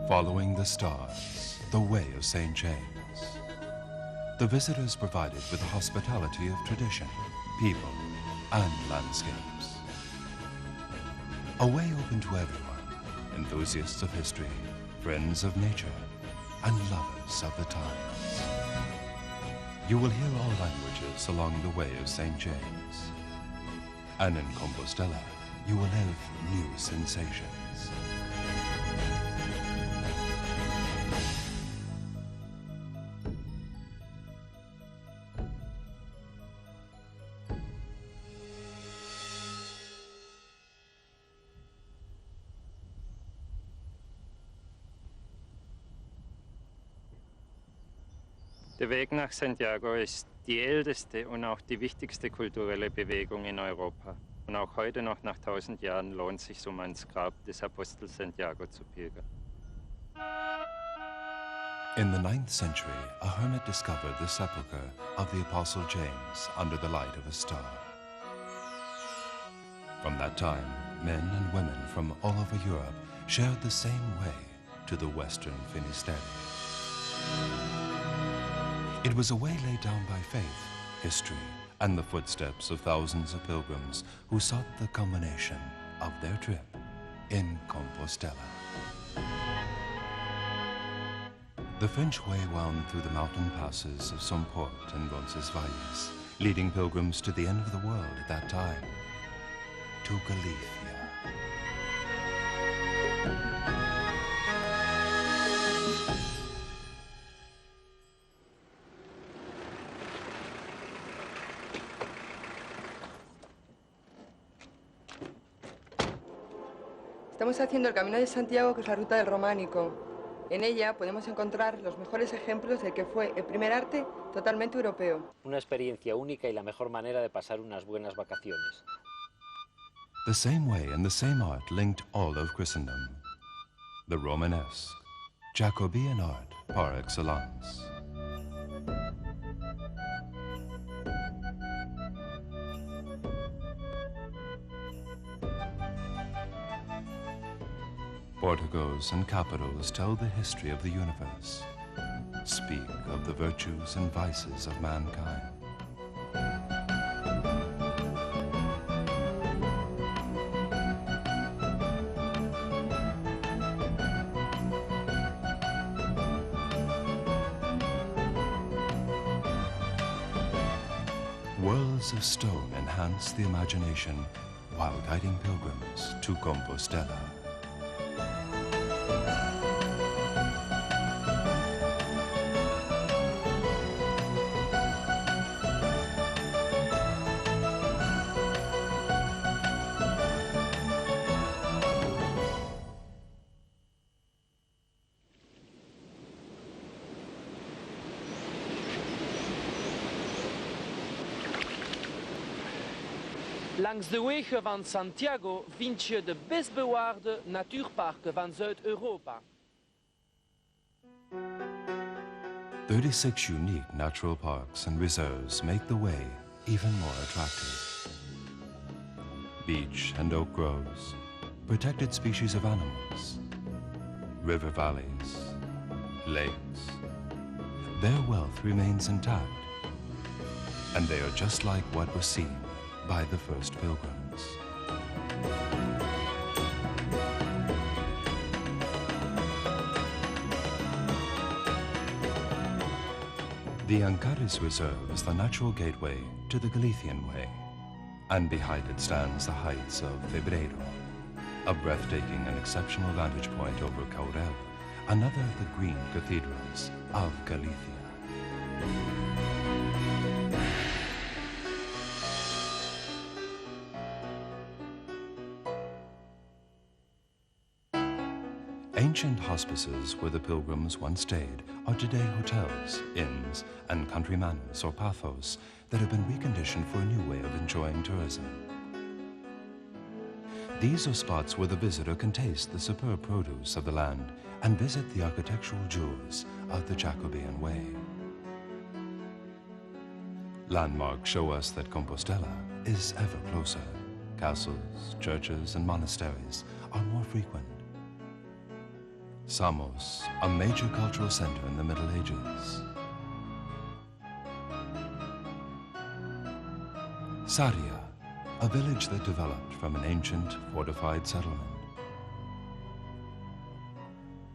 Following the stars, the way of St. James. The visitors provided with the hospitality of tradition, people, and landscapes. A way open to everyone, enthusiasts of history, friends of nature, and lovers of the times. You will hear all languages along the way of St. James. And in Compostela, you will have new sensations. Der Weg nach Santiago ist die älteste und auch die wichtigste kulturelle Bewegung in Europa. Und auch heute noch nach 1000 Jahren lohnt es sich, um ans Grab des Apostels Santiago zu pilgern. In the 9th century, a hermit discovered the sepulchre of the Apostle James under the light of a star. From that time, men and women from all over Europe shared the same way to the western Finisterre. It was a way laid down by faith, history, and the footsteps of thousands of pilgrims who sought the culmination of their trip in Compostela. The French way wound through the mountain passes of Somport and Roncesvalles, leading pilgrims to the end of the world at that time, to Galicia. Estamos haciendo el Camino de Santiago, que es la ruta del románico. En ella podemos encontrar los mejores ejemplos de que fue el primer arte totalmente europeo. Una experiencia única y la mejor manera de pasar unas buenas vacaciones. The same way and the same art linked all of Christendom. The Romanesque, Jacobean art par excellence. Porticos and capitals tell the history of the universe, speak of the virtues and vices of mankind. Worlds of stone enhance the imagination while guiding pilgrims to Compostela. Langs de wegen van Santiago vind je de best bewaarde natuurparken van Zuid-Europa. 36 unique natural parks and reserves make the way even more attractive. Beech and oak groves, protected species of animals, river valleys, lakes. Their wealth remains intact, and they are just like what was seen by the first pilgrims. The Ancares Reserve is the natural gateway to the Galician Way, and behind it stands the heights of Febrero, a breathtaking and exceptional vantage point over Caurel, another of the green cathedrals of Galicia. Ancient hospices where the pilgrims once stayed are today hotels, inns, and country manors or pathos that have been reconditioned for a new way of enjoying tourism. These are spots where the visitor can taste the superb produce of the land and visit the architectural jewels of the Jacobean Way. Landmarks show us that Compostela is ever closer. Castles, churches, and monasteries are more frequent. Samos, a major cultural center in the Middle Ages. Saria, a village that developed from an ancient fortified settlement.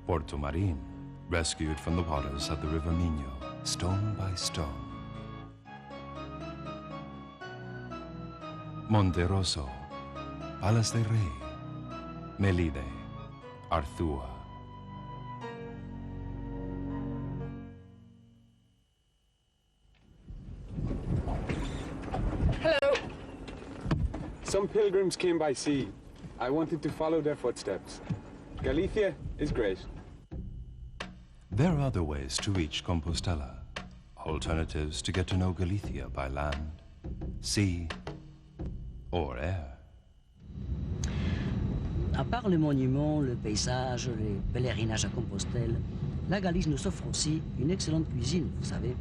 Porto Marin, rescued from the waters of the River Minho, stone by stone. Monte Rosso, Palace del Rey, Melide, Arthua. Hello. Some pilgrims came by sea. I wanted to follow their footsteps. Galicia is great. There are other ways to reach Compostela, alternatives to get to know Galicia by land, sea, or air. À part les monuments, le paysage, les pèlerinages à Compostelle, la Galice nous offre aussi une excellente cuisine, vous savez.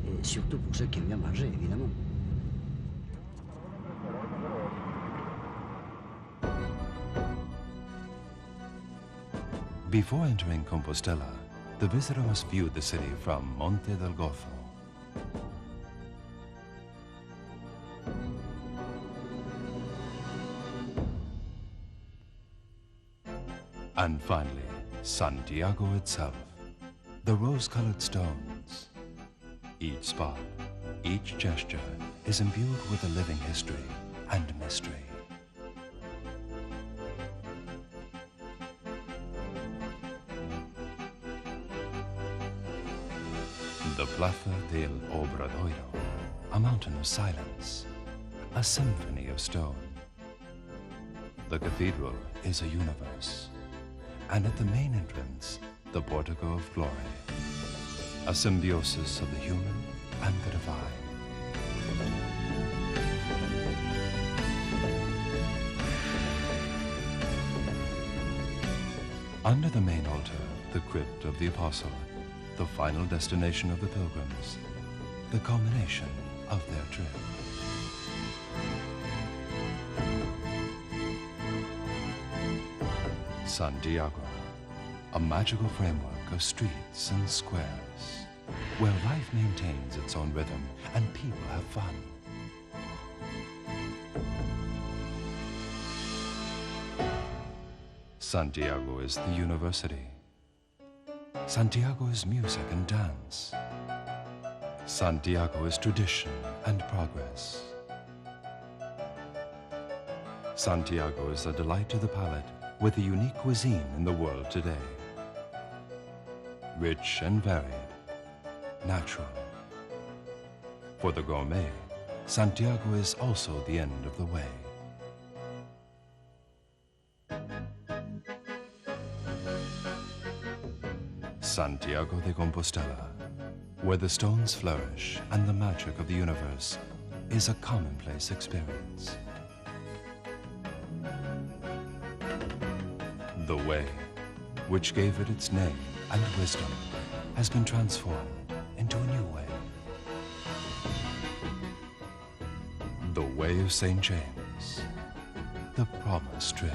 Et surtout pour ceux qui aiment bien manger, évidemment. Before entering Compostela, the visitor must view the city from Monte del Gozo. And finally, Santiago itself, the rose-colored stones. Each spot, each gesture is imbued with a living history and mystery. The Plaza del Obradoiro, a mountain of silence, a symphony of stone. The cathedral is a universe, and at the main entrance, the Portico of Glory, a symbiosis of the human and the divine. Under the main altar, the crypt of the Apostle, the final destination of the pilgrims, the culmination of their trip. Santiago, a magical framework of streets and squares, where life maintains its own rhythm and people have fun. Santiago is the university. Santiago is music and dance. Santiago is tradition and progress. Santiago is a delight to the palate with a unique cuisine in the world today. Rich and varied, natural. For the gourmet, Santiago is also the end of the way. Santiago de Compostela, where the stones flourish and the magic of the universe is a commonplace experience. The way, which gave it its name and wisdom, has been transformed into a new way. The way of St. James, the promised trip.